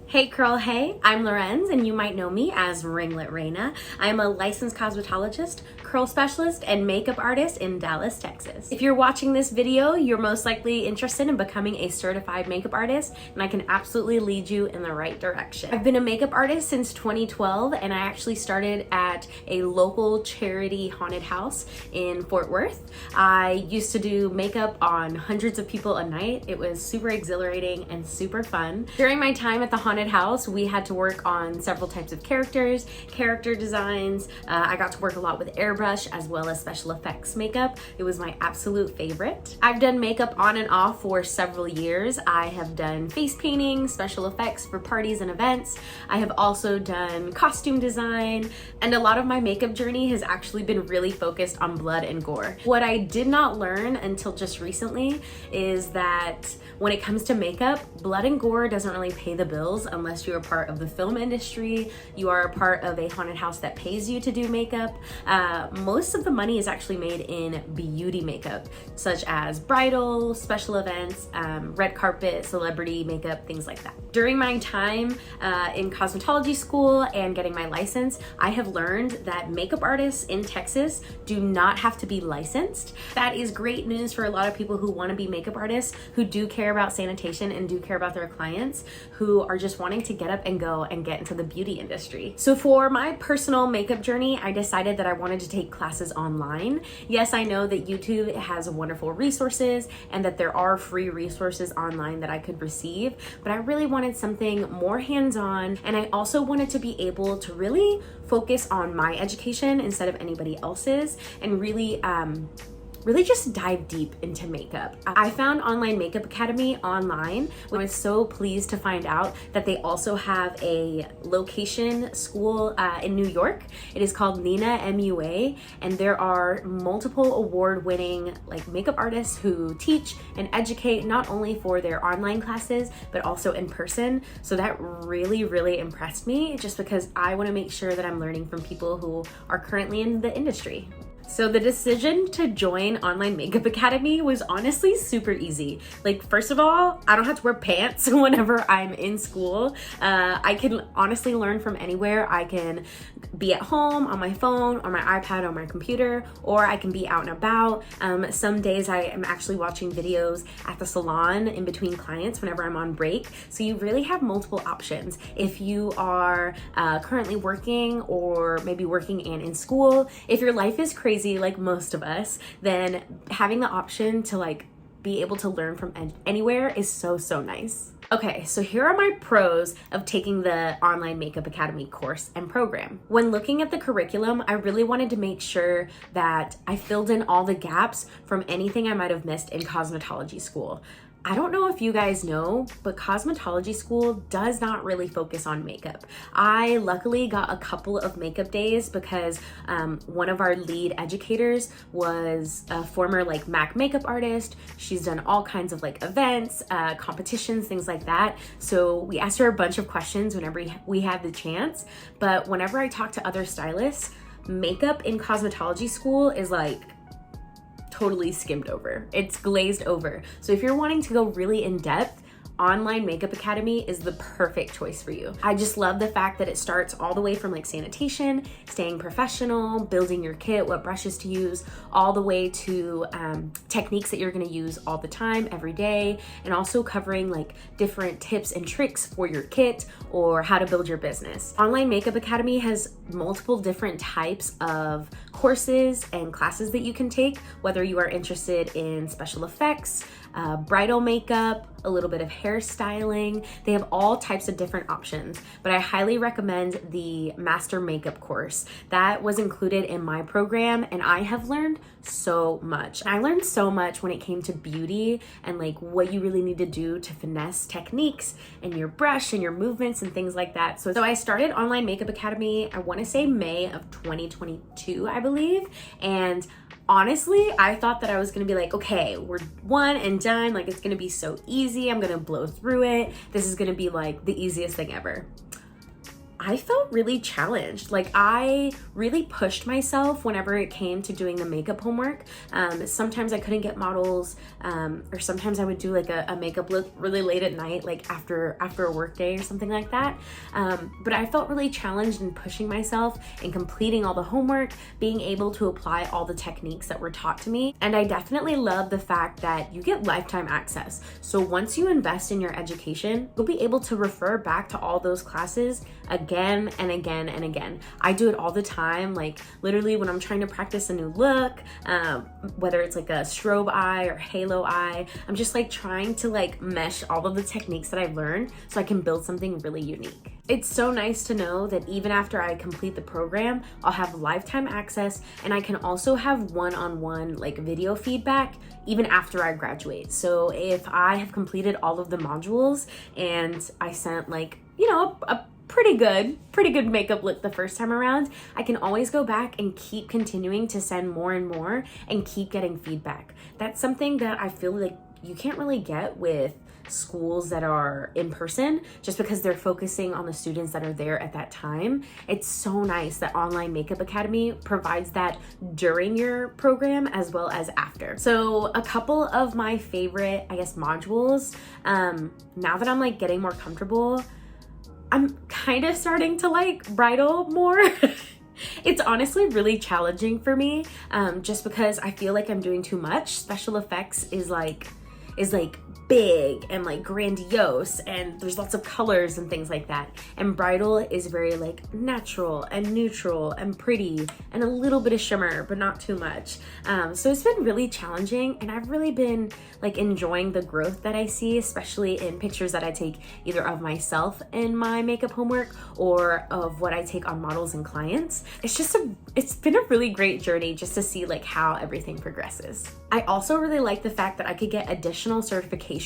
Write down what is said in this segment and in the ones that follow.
Hey Curl, hey, I'm Lorenz and you might know me as Ringlet Reina. I'm a licensed cosmetologist, curl specialist, and makeup artist in Dallas, Texas. If you're watching this video, you're most likely interested in becoming a certified makeup artist, and I can absolutely lead you in the right direction. I've been a makeup artist since 2012, and I actually started at a local charity haunted house in Fort Worth. I used to do makeup on hundreds of people a night. It was super exhilarating and super fun. During my time at the haunted house, we had to work on several types of characters, character designs. I got to work a lot with airbrush as well as special effects makeup. It was my absolute favorite. I've done makeup on and off for several years. I have done face painting, special effects for parties and events. I have also done costume design, and a lot of my makeup journey has actually been really focused on blood and gore. What I did not learn until just recently is that when it comes to makeup, blood and gore doesn't really pay the bills unless you're a part of the film industry, you are a part of a haunted house that pays you to do makeup. Most of the money is actually made in beauty makeup, such as bridal, special events, red carpet, celebrity makeup, things like that. During my time in cosmetology school and getting my license, I have learned that makeup artists in Texas do not have to be licensed. That is great news for a lot of people who want to be makeup artists, who do care about sanitation and do care about their clients, who are just wanting to get up and go and get into the beauty industry. So for my personal makeup journey, I decided that I wanted to take classes online. Yes, I know that YouTube has wonderful resources and that there are free resources online that I could receive, but I really wanted something more hands-on, and I also wanted to be able to really focus on my education instead of anybody else's, and really just dive deep into makeup. I found Online Makeup Academy online. I was so pleased to find out that they also have a location school in New York. It is called Nina MUA, and there are multiple award-winning makeup artists who teach and educate not only for their online classes, but also in person. So that really, really impressed me, just because I want to make sure that I'm learning from people who are currently in the industry. So the decision to join Online Makeup Academy was honestly super easy. First of all, I don't have to wear pants whenever I'm in school. I can honestly learn from anywhere. I can be at home on my phone, on my iPad, on my computer, or I can be out and about. Some days I am actually watching videos at the salon in between clients whenever I'm on break. So you really have multiple options. If you are currently working, or maybe working and in school, if your life is crazy like most of us, then having the option to be able to learn from anywhere is so nice. Okay, so here are my pros of taking the Online Makeup Academy course and program. When looking at the curriculum, I really wanted to make sure that I filled in all the gaps from anything I might have missed in cosmetology school. I don't know if you guys know, but cosmetology school does not really focus on makeup. I luckily got a couple of makeup days because one of our lead educators was a former MAC makeup artist. She's done all kinds of events, competitions, things like that. So we asked her a bunch of questions whenever we had the chance. But whenever I talk to other stylists, makeup in cosmetology school is totally skimmed over. It's glazed over. So if you're wanting to go really in depth, Online Makeup Academy is the perfect choice for you. I just love the fact that it starts all the way from sanitation, staying professional, building your kit, what brushes to use, all the way to techniques that you're gonna use all the time, every day, and also covering different tips and tricks for your kit or how to build your business. Online Makeup Academy has multiple different types of courses and classes that you can take, whether you are interested in special effects, bridal makeup, a little bit of hairstyling. They have all types of different options, but I highly recommend the Master Makeup course. That was included in my program, and I have learned so much. I learned so much when it came to beauty and what you really need to do to finesse techniques and your brush and your movements and things like that. So I started Online Makeup Academy, I want to say May of 2022, I believe, and honestly, I thought that I was gonna be okay, we're one and done, it's gonna be so easy, I'm gonna blow through it, this is gonna be the easiest thing ever. I felt really challenged. Like I really pushed myself whenever it came to doing the makeup homework. Sometimes I couldn't get models, or sometimes I would do like a makeup look really late at night, like after a work day or something like that. But I felt really challenged in pushing myself and completing all the homework, being able to apply all the techniques that were taught to me. And I definitely love the fact that you get lifetime access. So once you invest in your education, you'll be able to refer back to all those classes again and again and again. I do it all the time, like literally when I'm trying to practice a new look, whether it's like a strobe eye or halo eye, I'm just like trying to like mesh all of the techniques that I've learned so I can build something really unique. It's so nice to know that even after I complete the program, I'll have lifetime access, and I can also have one-on-one like video feedback even after I graduate. So if I have completed all of the modules and I sent like, you know, a pretty good makeup look the first time around, I can always go back and keep continuing to send more and more and keep getting feedback. That's something that I feel like you can't really get with schools that are in person, just because they're focusing on the students that are there at that time. It's so nice that Online Makeup Academy provides that during your program as well as after. So a couple of my favorite, I guess, modules, now that I'm like getting more comfortable, I'm kind of starting to like bridal more. It's honestly really challenging for me, just because I feel like I'm doing too much. Special effects is like big and like grandiose, and there's lots of colors and things like that. And bridal is very like natural and neutral and pretty and a little bit of shimmer, but not too much. So it's been really challenging, and I've really been like enjoying the growth that I see, especially in pictures that I take either of myself in my makeup homework or of what I take on models and clients. It's been a really great journey just to see like how everything progresses. I also really like the fact that I could get additional certifications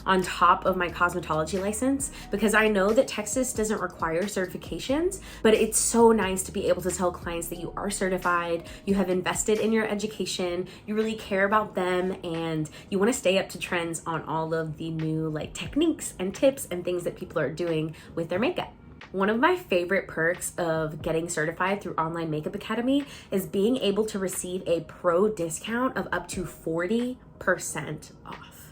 on top of my cosmetology license, because I know that Texas doesn't require certifications, but it's so nice to be able to tell clients that you are certified, you have invested in your education, you really care about them, and you want to stay up to trends on all of the new like techniques and tips and things that people are doing with their makeup. One of my favorite perks of getting certified through Online Makeup Academy is being able to receive a pro discount of up to 40% off.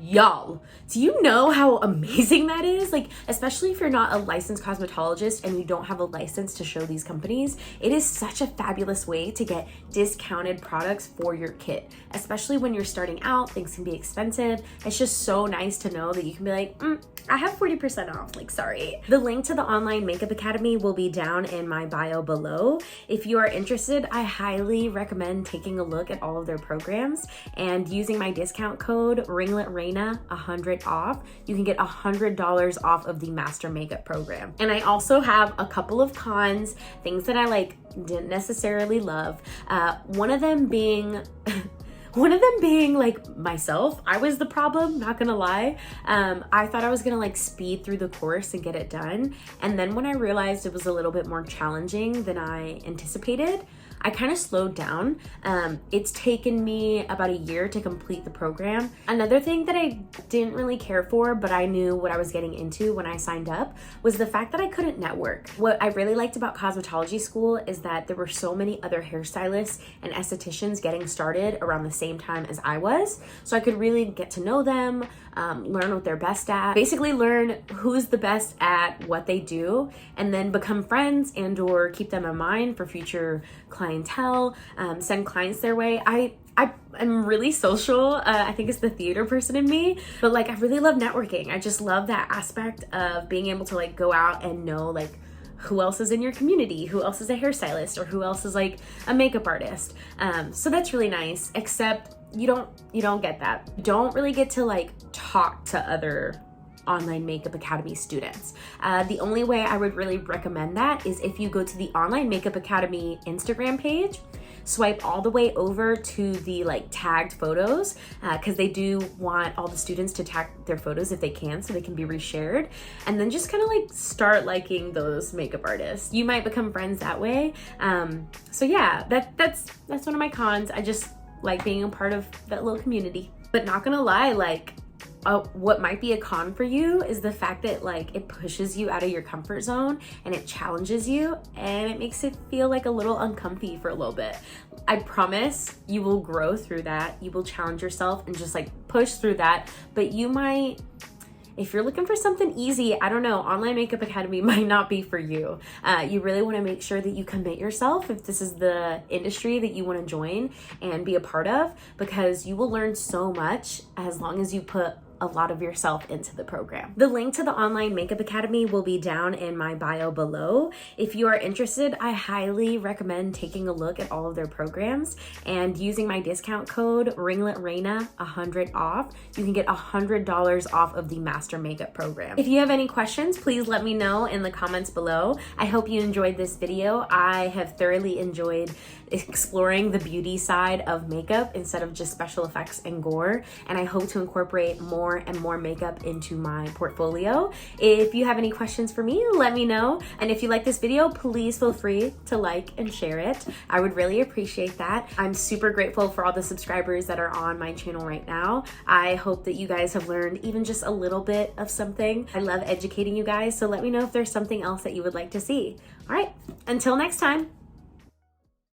Y'all, do you know how amazing that is? Like, especially if you're not a licensed cosmetologist and you don't have a license to show these companies, it is such a fabulous way to get discounted products for your kit. Especially when you're starting out, things can be expensive. It's just so nice to know that you can be like, I have 40% off, like, sorry. The link to the Online Makeup Academy will be down in my bio below. If you are interested, I highly recommend taking a look at all of their programs and using my discount code RingletRaina 100 off. You can get $100 off of the Master Makeup program. And I also have a couple of cons, things that I like didn't necessarily love. One of them being like myself. I was the problem, not gonna lie. I thought I was gonna like speed through the course and get it done. And then when I realized it was a little bit more challenging than I anticipated, I kind of slowed down. It's taken me about a year to complete the program. Another thing that I didn't really care for, but I knew what I was getting into when I signed up, was the fact that I couldn't network. What I really liked about cosmetology school is that there were so many other hairstylists and estheticians getting started around the same time as I was. So I could really get to know them, learn what they're best at, basically learn who's the best at what they do, and then become friends and or keep them in mind for future clientele, send clients their way. I'm really social. I think it's the theater person in me, but like I really love networking. I just love that aspect of being able to like go out and know like who else is in your community, who else is a hairstylist, or who else is like a makeup artist. So that's really nice, except you don't get that. You don't really get to like talk to other Online Makeup Academy students. The only way I would really recommend that is if you go to the Online Makeup Academy Instagram page, swipe all the way over to the like tagged photos, because they do want all the students to tag their photos if they can, so they can be reshared, and then just kind of like start liking those makeup artists. You might become friends that way. So yeah, that's one of my cons. I just like being a part of that little community. But not gonna lie, like what might be a con for you is the fact that like it pushes you out of your comfort zone and it challenges you and it makes it feel like a little uncomfy for a little bit. I promise you will grow through that. You will challenge yourself and just like push through that. But you might, if you're looking for something easy, I don't know, Online Makeup Academy might not be for you. You really want to make sure that you commit yourself if this is the industry that you want to join and be a part of, because you will learn so much as long as you put a lot of yourself into the program. The link to the Online Makeup Academy will be down in my bio below. If you are interested, I highly recommend taking a look at all of their programs and using my discount code RingletRaina 100 off. You can get $100 off of the Master Makeup program. If you have any questions, please let me know in the comments below. I hope you enjoyed this video. I have thoroughly enjoyed exploring the beauty side of makeup instead of just special effects and gore, and I hope to incorporate more and more makeup into my portfolio. If you have any questions for me, let me know. And if you like this video, please feel free to like and share it. I would really appreciate that. I'm super grateful for all the subscribers that are on my channel right now. I hope that you guys have learned even just a little bit of something. I love educating you guys, so let me know if there's something else that you would like to see. All right, until next time.